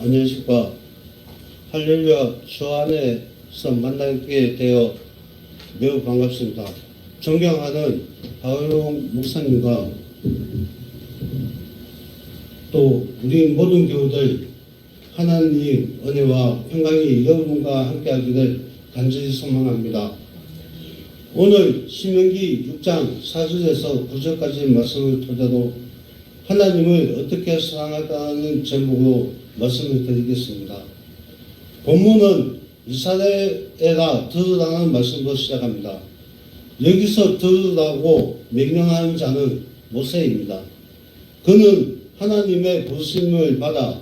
안녕하십니까. 할렐루야 주 안에서 만나게 되어 매우 반갑습니다. 존경하는 박은홍 목사님과 또 우리 모든 교우들 하나님 은혜와 평강이 여러분과 함께하기를 간절히 소망합니다. 오늘 신명기 6장 4절에서 9절까지 말씀을 토대로 하나님을 어떻게 사랑하다는 제목으로 말씀을 드리겠습니다. 본문은 이스라엘아 들으라는 말씀으로 시작합니다. 여기서 들으라고 명령하는 자는 모세입니다. 그는 하나님의 부르심을 받아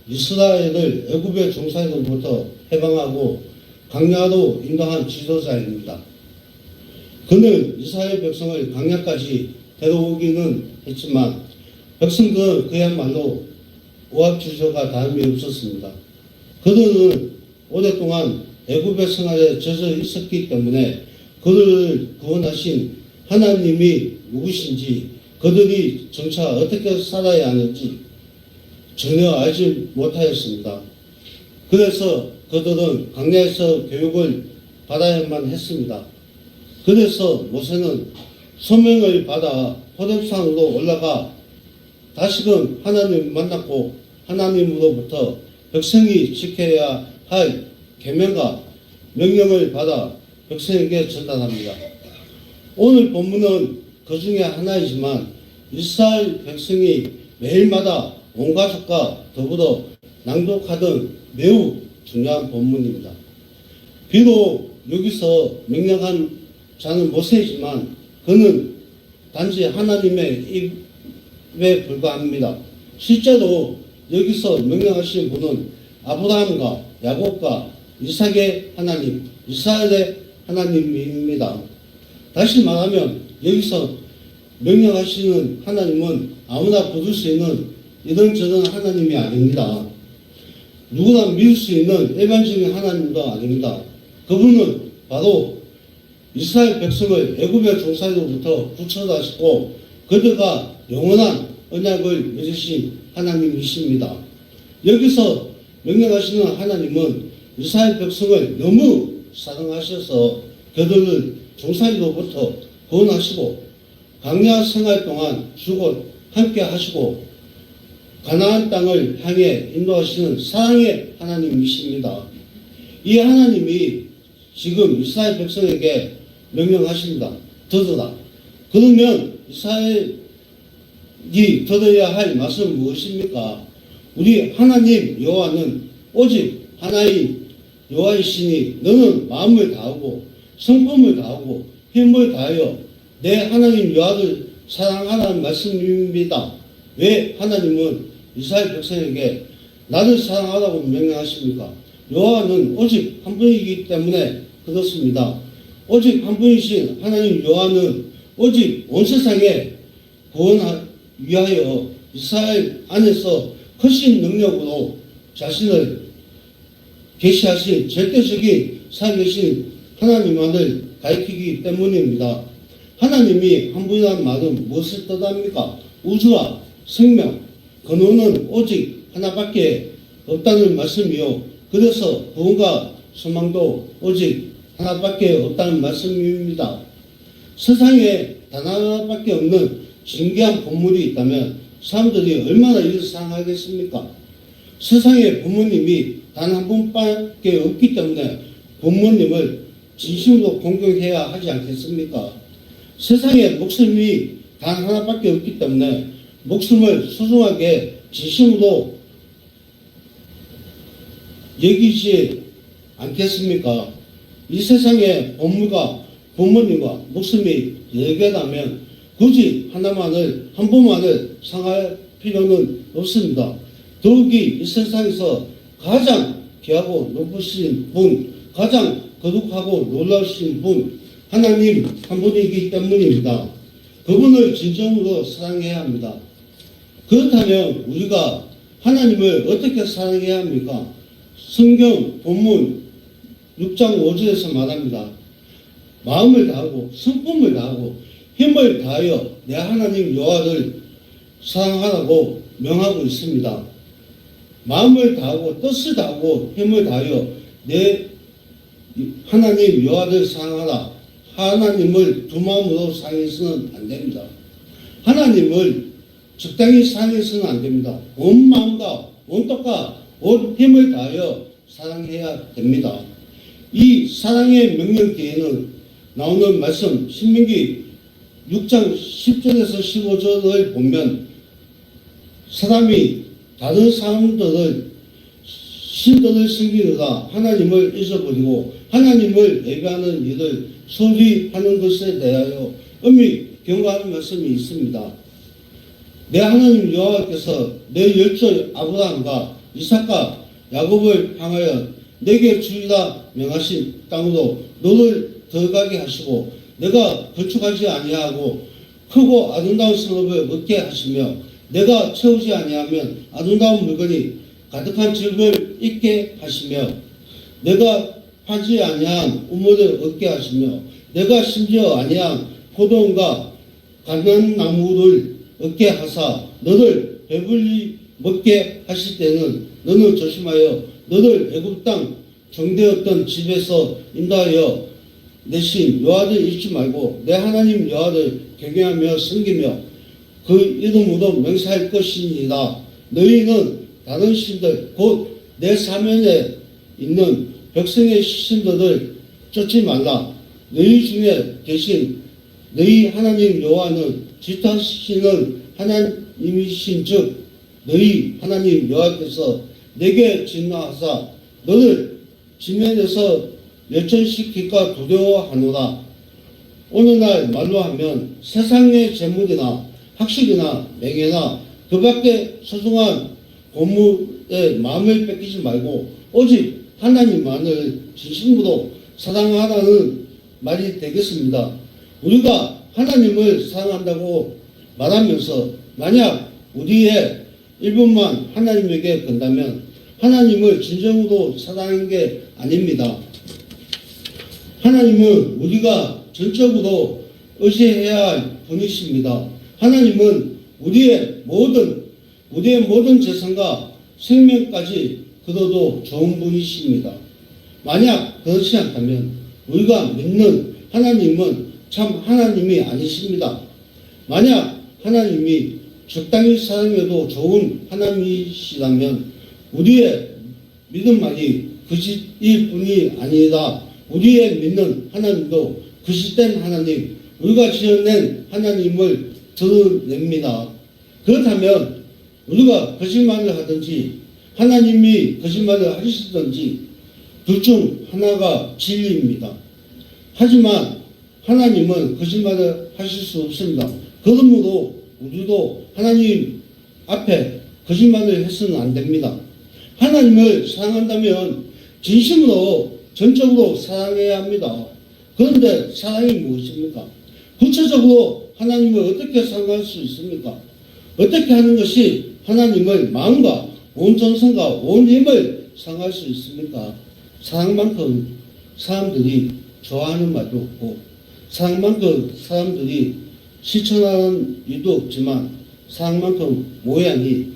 이스라엘을 애굽의 종살이로부터 해방하고 광야로 인도한 지도자입니다. 그는 이스라엘 백성을 광야까지 데려오기는 했지만 백성들은 그야말로 오합지졸과 다름이 없었습니다. 그들은 오랫동안 애굽의 생활에 젖어 있었기 때문에 그들을 구원하신 하나님이 누구신지, 그들이 정차 어떻게 살아야 하는지 전혀 알지 못하였습니다. 그래서 그들은 광야에서 교육을 받아야만 했습니다. 그래서 모세는 소명을 받아 호렙산으로 올라가 다시금 하나님을 만났고 하나님으로부터 백성이 지켜야 할 계명과 명령을 받아 백성에게 전달합니다. 오늘 본문은 그 중에 하나이지만 이스라엘 백성이 매일마다 온 가족과 더불어 낭독하던 매우 중요한 본문입니다. 비록 여기서 명령한 자는 모세이지만 그는 단지 하나님의 입에 불과합니다. 실제로 여기서 명령하신 분은 아브라함과 야곱과 이삭의 하나님, 이스라엘의 하나님입니다. 다시 말하면 여기서 명령하시는 하나님은 아무나 부를 수 있는 이런저런 하나님이 아닙니다. 누구나 믿을 수 있는 일반적인 하나님도 아닙니다. 그분은 바로 이스라엘 백성을 애굽의 종살이로부터 구출하시고 그들과 영원한 언약을 맺으신 하나님이십니다. 여기서 명령하시는 하나님은 이스라엘 백성을 너무 사랑하셔서 그들을 종살이로부터 구원하시고 광야 생활 동안 주고 함께 하시고 가나안 땅을 향해 인도하시는 사랑의 하나님이십니다. 이 하나님이 지금 이스라엘 백성에게 명령하십니다. 들으라. 그러면 이스라엘이 들어야 할 말씀은 무엇입니까? 우리 하나님 여호와는 오직 하나인 여호와이시니 너는 마음을 다하고 성품을 다하고 힘을 다하여 내 하나님 여호와를 사랑하라는 말씀입니다. 왜 하나님은 이스라엘 백성에게 나를 사랑하라고 명령하십니까? 여호와는 오직 한 분이기 때문에 그렇습니다. 오직 한 분이신 하나님 여호와는 오직 온 세상에 구원하기 위하여 이스라엘 안에서 크신 능력으로 자신을 계시하신 절대적인 살아계신 하나님만을 가리키기 때문입니다. 하나님이 한 분이라는 말은 무엇을 뜻합니까? 우주와 생명, 근원은 오직 하나밖에 없다는 말씀이요. 그래서 구원과 소망도 오직 하나밖에 없다는 말씀입니다. 세상에 단 하나밖에 없는 신기한 보물이 있다면 사람들이 얼마나 이를 사랑하겠습니까? 세상에 부모님이 단 한 분밖에 없기 때문에 부모님을 진심으로 공경해야 하지 않겠습니까? 세상에 목숨이 단 하나밖에 없기 때문에 목숨을 소중하게 진심으로 여기지 않겠습니까? 이 세상에 보물과 부모님과 목숨이 여러 개라면 굳이 한 분만을 상할 필요는 없습니다. 더욱이 이 세상에서 가장 귀하고 높으신 분, 가장 거룩하고 놀라우신 분, 하나님 한 분이기 때문입니다. 그분을 진정으로 사랑해야 합니다. 그렇다면 우리가 하나님을 어떻게 사랑해야 합니까? 성경 본문 6장 5절에서 말합니다. 마음을 다하고 성품을 다하고 힘을 다하여 내 하나님 여호와를 사랑하라고 명하고 있습니다. 마음을 다하고 뜻을 다하고 힘을 다하여 내 하나님 여호와를 사랑하라. 하나님을 두 마음으로 사랑해서는 안 됩니다. 하나님을 적당히 사랑해서는 안 됩니다. 온 마음과 온 뜻과 온 힘을 다하여 사랑해야 됩니다. 이 사랑의 명령 뒤에는 나오는 말씀 신명기 6장 10절에서 15절을 보면 사람이 다른 사람들을 신들을 섬기느라 하나님을 잊어버리고 하나님을 예배하는 일을 소홀히 하는 것에 대하여 엄히 경고하는 말씀이 있습니다. 내 하나님 여호와께서 내 열조 아브라함과 이삭과 야곱을 향하여 내게 주리라 명하신 땅으로 너를 들어가게 하시고 내가 건축하지 아니하고 크고 아름다운 성읍을 얻게 하시며 내가 채우지 아니하면 아름다운 물건이 가득한 집을 있게 하시며 내가 파지 아니한 우물을 얻게 하시며 내가 심지어 아니한 포도원과 감람나무를 얻게 하사 너를 배불리 먹게 하실 때는 너는 조심하여 너를 애굽 땅 정되었던 집에서 인도하여 내신 여호와를 잊지 말고 내 하나님 여호와를 경외하며 섬기며 그 이름으로 명사할 것이니라. 너희는 다른 신들 곧 내 사면에 있는 백성의 신들을 쫓지 말라. 너희 중에 계신 너희 하나님 여호와는 지타시는 하나님이신즉 너희 하나님 여호와께서 내게 진노하사 너를 지면에서 멸천시킬까 두려워하노라. 오늘날 말로 하면 세상의 재물이나 학식이나 명예나 그 밖에 소중한 고물에 마음을 뺏기지 말고 오직 하나님만을 진심으로 사랑하라는 말이 되겠습니다. 우리가 하나님을 사랑한다고 말하면서 만약 우리의 일부만 하나님에게 건다면 하나님을 진정으로 사랑하는 게 아닙니다. 하나님은 우리가 전적으로 의지해야 할 분이십니다. 하나님은 우리의 모든 재산과 생명까지 그러도 좋은 분이십니다. 만약 그렇지 않다면 우리가 믿는 하나님은 참 하나님이 아니십니다. 만약 하나님이 적당히 사랑해도 좋은 하나님이시라면 우리의 믿음만이 거짓일 뿐이 아니라 우리의 믿는 하나님도 거짓된 하나님, 우리가 지어낸 하나님을 드러냅니다. 그렇다면 우리가 거짓말을 하든지 하나님이 거짓말을 하시든지 둘 중 하나가 진리입니다. 하지만 하나님은 거짓말을 하실 수 없습니다. 그러므로 우리도 하나님 앞에 거짓말을 해서는 안 됩니다. 하나님을 사랑한다면 진심으로 전적으로 사랑해야 합니다. 그런데 사랑이 무엇입니까? 구체적으로 하나님을 어떻게 사랑할 수 있습니까? 어떻게 하는 것이 하나님을 마음과 온 정성과 온 힘을 사랑할 수 있습니까? 사랑만큼 사람들이 좋아하는 말도 없고 사랑만큼 사람들이 실천하는 일도 없지만 사랑만큼 모양이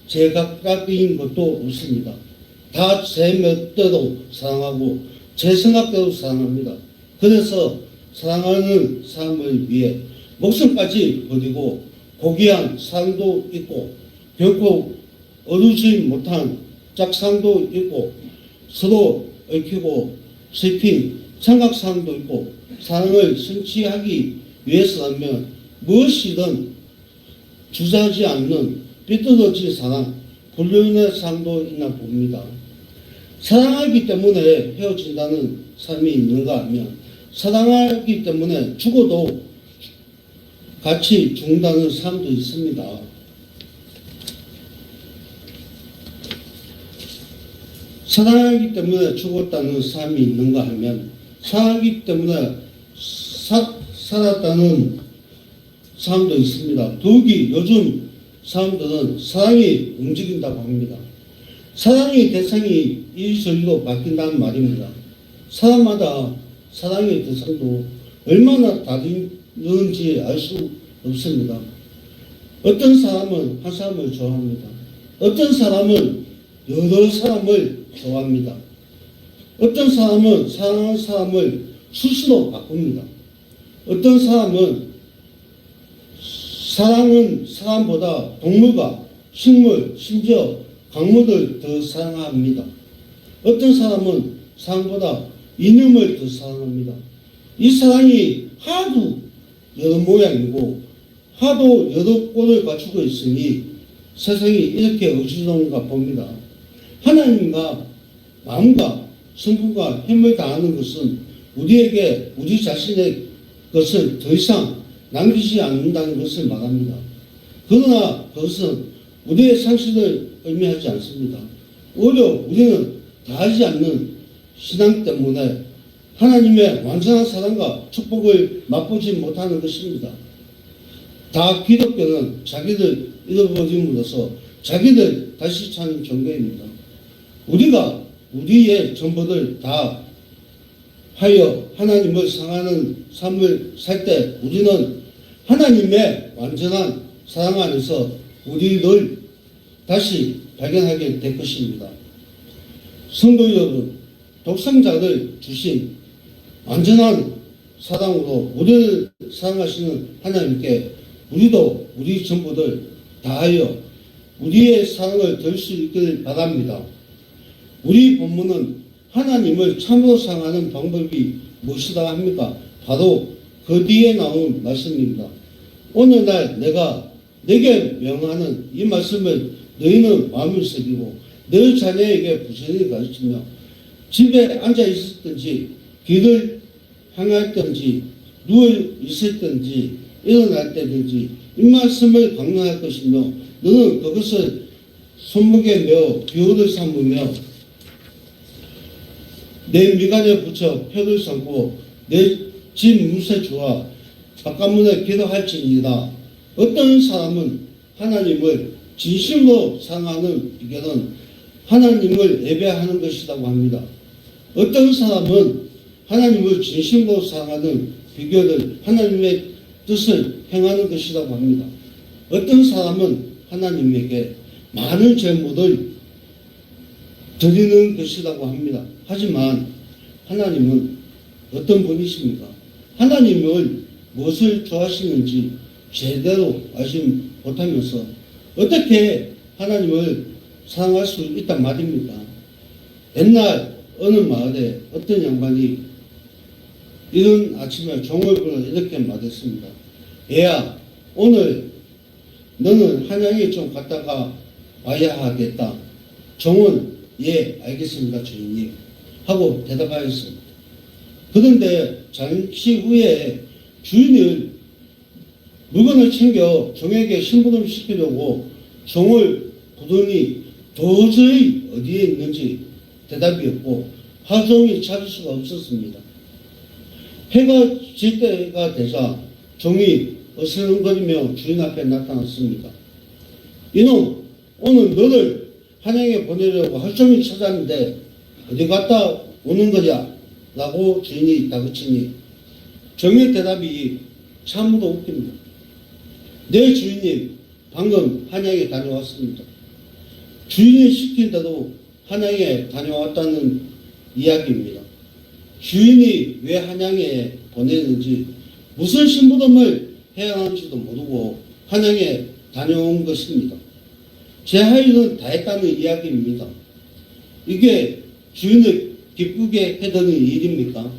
제각각인 것도 없습니다. 다 제 멋대로 사랑하고 제 생각대로 사랑합니다. 그래서 사랑하는 사람을 위해 목숨까지 버리고 고귀한 사랑도 있고 결코 어루지 못한 짝사랑도 있고 서로 얽히고 슬픈 청각사랑도 있고 사랑을 성취하기 위해서라면 무엇이든 주저하지 않는 삐뚤어진 사랑, 불륜의 사랑도 있나 봅니다. 사랑하기 때문에 헤어진다는 사람이 있는가 하면 사랑하기 때문에 죽어도 같이 죽는다는 사람도 있습니다. 사랑하기 때문에 죽었다는 사람이 있는가 하면 사랑하기 때문에 살았다는 사람도 있습니다. 더욱이 요즘 사람들은 사랑이 움직인다고 합니다. 사랑의 대상이 이리저리로 바뀐다는 말입니다. 사람마다 사랑의 대상도 얼마나 다른지 알 수 없습니다. 어떤 사람은 한 사람을 좋아합니다. 어떤 사람은 여러 사람을 좋아합니다. 어떤 사람은 사랑하는 사람을 수시로 바꿉니다. 어떤 사람은 사랑은 사람보다 동물과 식물, 심지어 강물을 더 사랑합니다. 어떤 사람은 사랑보다 이념을 더 사랑합니다. 이 사랑이 하도 여러 모양이고 하도 여러 꼴을 갖추고 있으니 세상이 이렇게 어지러운가 봅니다. 하나님과 마음과 성품과 힘을 다하는 것은 우리에게 우리 자신의 것을 더 이상 남기지 않는다는 것을 말합니다. 그러나 그것은 우리의 상식을 의미하지 않습니다. 오히려 우리는 다하지 않는 신앙 때문에 하나님의 완전한 사랑과 축복을 맛보지 못하는 것입니다. 다 기독교는 자기들 잃어버림으로써 자기들 다시 찾는 종교입니다. 우리가 우리의 전부를 다 하여 하나님을 사랑하는 삶을 살 때 우리는 하나님의 완전한 사랑 안에서 우리를 다시 발견하게 될 것입니다. 성도 여러분, 독생자를 주신 완전한 사랑으로 우리를 사랑하시는 하나님께 우리도 우리 전부를 다하여 우리의 사랑을 들 수 있기를 바랍니다. 우리 본문은 하나님을 참으로 사랑하는 방법이 무엇이다 합니까? 바로 그 뒤에 나온 말씀입니다. 오늘날 내가 내게 명하는 이 말씀을 너희는 마음을 새기고 너희 자녀에게 부지런히 가르치며 집에 앉아 있었든지 길을 향했든지 누워 있었든지 일어날 때든지 이 말씀을 강론할 것이며 너는 그것을 손목에 메어 비호를 삼으며 내 미간에 붙여 표를 삼고 내 집 문세 주와 바깥문에 기도할지니라. 어떤 사람은 하나님을 진심으로 사랑하는 비결은 하나님을 예배하는 것이라고 합니다. 어떤 사람은 하나님을 진심으로 사랑하는 비결을 하나님의 뜻을 행하는 것이라고 합니다. 어떤 사람은 하나님에게 많은 제물을 드리는 것이라고 합니다. 하지만 하나님은 어떤 분이십니까? 하나님을 무엇을 좋아하시는지 제대로 알지 못하면서 어떻게 하나님을 사랑할 수 있단 말입니까? 옛날 어느 마을에 어떤 양반이 이른 아침에 종을 불러 이렇게 말했습니다. 얘야, 오늘 너는 한양에 좀 갔다가 와야 하겠다. 종은 예, 알겠습니다, 주인님 하고 대답하였습니다. 그런데 잠시 후에 주인을 물건을 챙겨 종에게 심부름 시키려고 종을 부르니 도저히 어디에 있는지 대답이 없고 하루 종일 찾을 수가 없었습니다. 해가 질 때가 되자 종이 어슬렁거리며 주인 앞에 나타났습니다. 이놈, 오늘 너를 한양에 보내려고 하루 종일 찾았는데 어디 갔다 오는 거냐? 라고 주인이 다그치니 종의 대답이 참으로 웃깁니다. 네, 주인님, 방금 한양에 다녀왔습니다. 주인이 시킨 대로 한양에 다녀왔다는 이야기입니다. 주인이 왜 한양에 보내는지 무슨 심부름을 해야 하는지도 모르고 한양에 다녀온 것입니다. 제 할 일은 다 했다는 이야기입니다. 이게 주인을 기쁘게 해드리는 일입니까?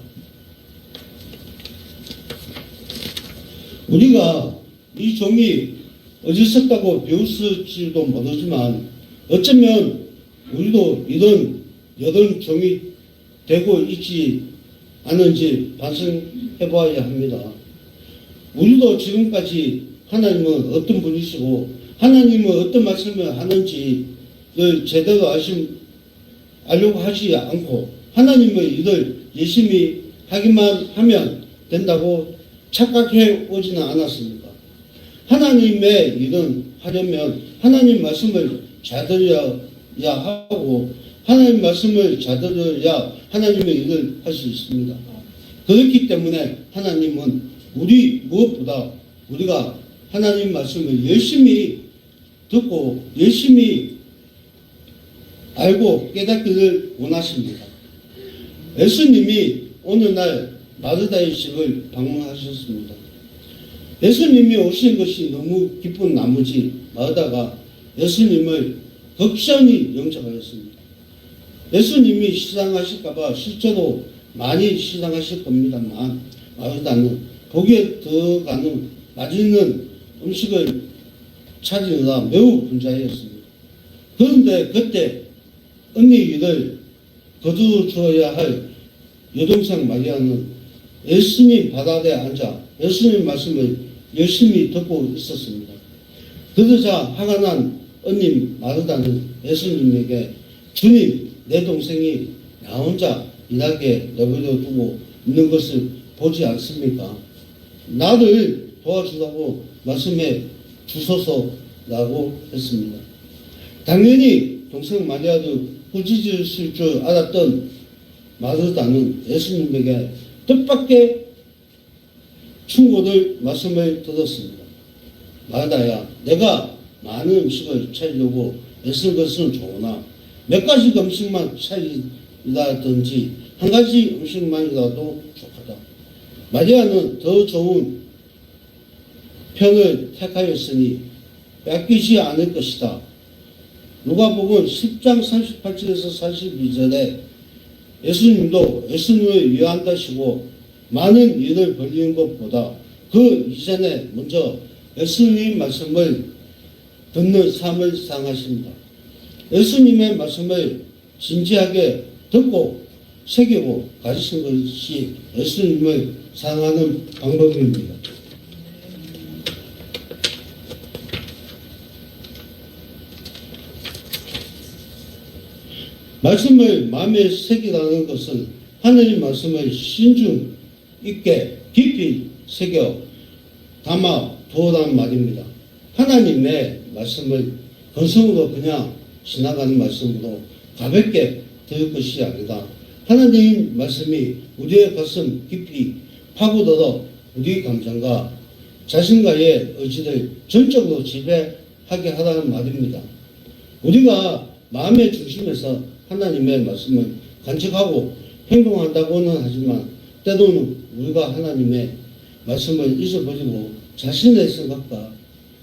우리가 이 종이 어리석다고 비웃을지도 모르지만 어쩌면 우리도 이런 여든 종이 되고 있지 않은지 반성해 봐야 합니다. 우리도 지금까지 하나님은 어떤 분이시고 하나님은 어떤 말씀을 하는지를 제대로 알려고 하지 않고 하나님의 일을 열심히 하기만 하면 된다고 착각해 오지는 않았습니까? 하나님의 일은 하려면 하나님 말씀을 잘 들어야 하고 하나님 말씀을 잘 들어야 하나님의 일을 할 수 있습니다. 그렇기 때문에 하나님은 우리 무엇보다 우리가 하나님 말씀을 열심히 듣고 열심히 알고 깨닫기를 원하십니다. 예수님이 오늘날 마르다의 집을 방문하셨습니다. 예수님이 오신 것이 너무 기쁜 나머지 마르다가 예수님을 극심히 영접하였습니다. 예수님이 시장하실까봐 실제로 많이 시장하실 겁니다만 마르다는 복에 들어가는 맛있는 음식을 차리느라 매우 분주하였습니다. 그런데 그때 언니 일을 거두어줘야 할 여동생 마리아는 예수님 바다에 앉아 예수님 말씀을 열심히 듣고 있었습니다. 그러자 화가 난 언니 마르다는 예수님에게 주님, 내 동생이 나 혼자 일하게 내버려 두고 있는 것을 보지 않습니까? 나를 도와주라고 말씀해 주소서라고 했습니다. 당연히 동생 마리아를 꾸짖으실 줄 알았던 마르다는 예수님에게 뜻밖의 충고를 말씀을 들었습니다. 마르다야, 내가 많은 음식을 차리려고 애쓴 것은 좋으나 몇 가지 음식만 차리라든지 한 가지 음식만이라도 좋겠다. 마리아는 더 좋은 편을 택하였으니 뺏기지 않을 것이다. 누가복음 10장 38절에서 42절에 예수님도 예수님을 위한다시고 많은 일을 벌리는 것보다 그 이전에 먼저 예수님 말씀을 듣는 삶을 사랑하십니다. 예수님의 말씀을 진지하게 듣고 새기고 가르치는 것이 예수님을 사랑하는 방법입니다. 말씀을 마음에 새기라는 것은 하나님 말씀을 신중 있게 깊이 새겨 담아 두어라는 말입니다. 하나님의 말씀을 건성으로 그냥 지나가는 말씀으로 가볍게 들을 것이 아니다. 하나님 말씀이 우리의 가슴 깊이 파고들어 우리 감정과 자신과의 의지를 전적으로 지배하게 하라는 말입니다. 우리가 마음의 중심에서 하나님의 말씀을 간직하고 행동한다고는 하지만 때로는 우리가 하나님의 말씀을 잊어버리고 자신의 생각과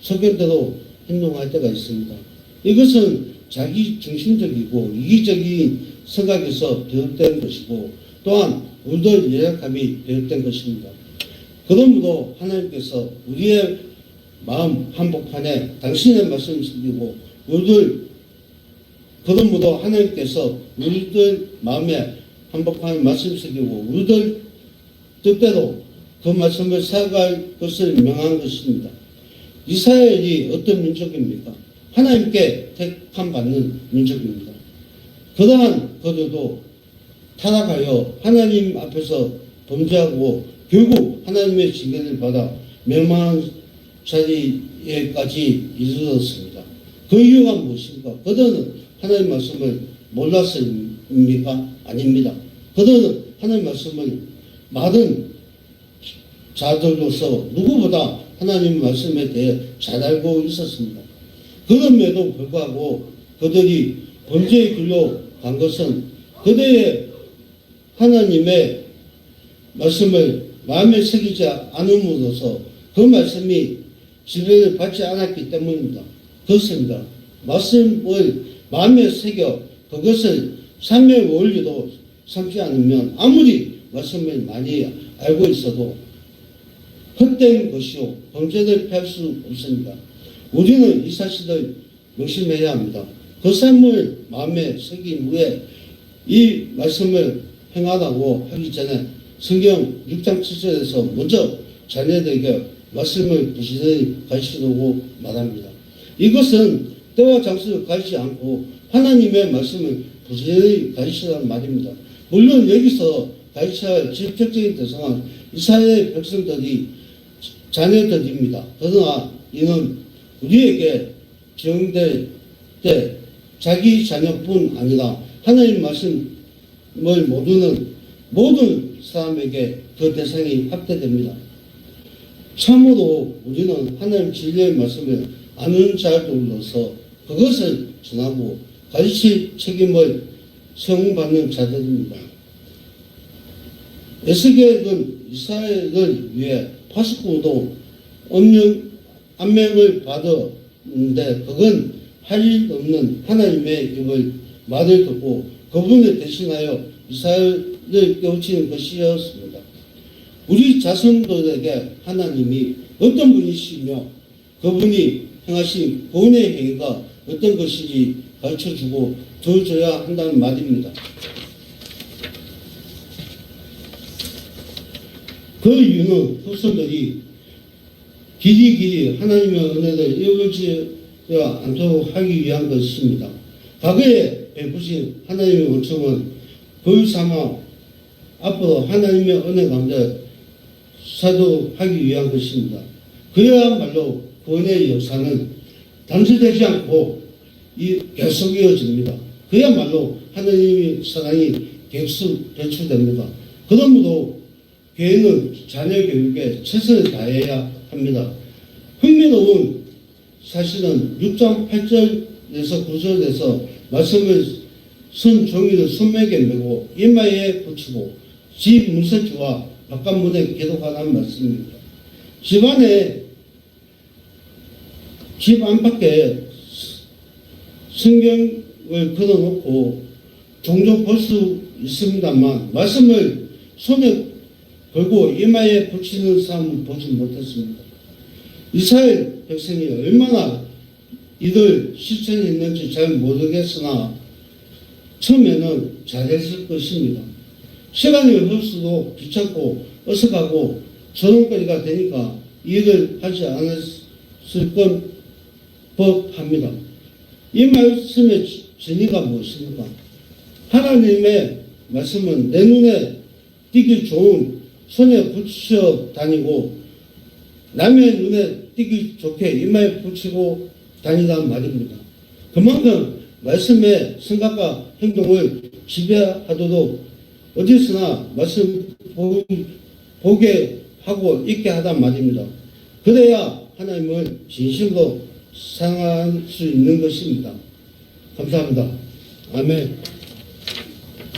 소견대로 행동할 때가 있습니다. 이것은 자기 중심적이고 이기적인 생각에서 비롯된 것이고 또한 우리들 연약함이 비롯된 것입니다. 그러므로 하나님께서 우리의 마음 한복판에 당신의 말씀을 숨기고 우리들 그러므로 하나님께서 우리들 마음에 한복판에 말씀 새기고 우리들 뜻대로 그 말씀을 살아갈 것을 명한 것입니다. 이스라엘이 어떤 민족입니까? 하나님께 택함 받는 민족입니다. 그러한 그들도 타락하여 하나님 앞에서 범죄하고 결국 하나님의 징계를 받아 멸망한 자리에까지 이르렀습니다. 그 이유가 무엇입니까? 그들은 하나님 말씀을 몰랐습니까? 아닙니다. 그들은 하나님 말씀을 많은 자들로서 누구보다 하나님 말씀에 대해 잘 알고 있었습니다. 그럼에도 불구하고 그들이 범죄의 길로 간 것은 그들의 하나님의 말씀을 마음에 새기지 않음으로써 그 말씀이 지배를 받지 않았기 때문입니다. 그렇습니다. 말씀을 마음에 새겨 그것을 삶의 원리로 삼지 않으면 아무리 말씀을 많이 알고 있어도 헛된 것이요 범죄를 피할 수 없습니다. 우리는 이 사실을 명심해야 합니다. 그 삶을 마음에 새긴 후에 이 말씀을 행하라고 하기 전에 성경 6장 7절에서 먼저 자녀들에게 말씀을 부지런히 가르치라고 말합니다. 이것은 때와 장소를 가리지 않고 하나님의 말씀을 부지런히 가르치라는 말입니다. 물론 여기서 가르쳐야 할 직접적인 대상은 이스라엘 백성들이 자녀들입니다. 그러나 이는 우리에게 적용될 때 자기 자녀뿐 아니라 하나님 말씀을 모르는 모든 사람에게 그 대상이 확대됩니다. 참으로 우리는 하나님 진리의 말씀을 아는 자들로서 그것을 전하고 가르칠 책임을 수용받는 자들입니다. 에스겔은 이스라엘을 위해 파수꾼도 안명을 받았는데 그건 할 일 없는 하나님의 입을 말을 듣고 그분을 대신하여 이스라엘을 깨우치는 것이었습니다. 우리 자손들에게 하나님이 어떤 분이시며 그분이 행하신 구원의 행위가 어떤 것인지 가르쳐주고 들어줘야 한다는 말입니다. 그 이유는 후손들이 길이 하나님의 은혜를 잃어버리지 않도록 하기 위한 것입니다. 과거에 베푸신 하나님의 원청은 그 삼아 앞으로 하나님의 은혜 가운데 사도하기 위한 것입니다. 그야말로 구원의 역사는 단절되지 않고 계속 이어집니다. 그야말로 하나님의 사랑이 계속 배출됩니다. 그러므로 교회는 자녀 교육에 최선을 다해야 합니다. 흥미로운 사실은 6장 8절에서 9절에서 말씀을 쓴 종이를 손목에 메고 이마에 붙이고 집 문서지와 바깥문에 기록하라는 말씀입니다. 집 안팎에 성경을 걸어놓고 종종 볼 수 있습니다만 말씀을 손에 걸고 이마에 붙이는 사람은 보지 못했습니다. 이스라엘 백성이 얼마나 이들 실천했는지 잘 모르겠으나 처음에는 잘했을 것입니다. 시간이 흘러도 귀찮고 어색하고 조롱거리가 되니까 일을 하지 않았을 법합니다. 이 말씀의 진리가 무엇입니까? 하나님의 말씀은 내 눈에 띄기 좋은 손에 붙여 다니고 남의 눈에 띄기 좋게 이마에 붙이고 다니란 말입니다. 그만큼 말씀의 생각과 행동을 지배하도록 어디서나 말씀 보게 하고 있게 하단 말입니다. 그래야 하나님을 진심으로 사랑할 수 있는 것입니다. 감사합니다. 아멘.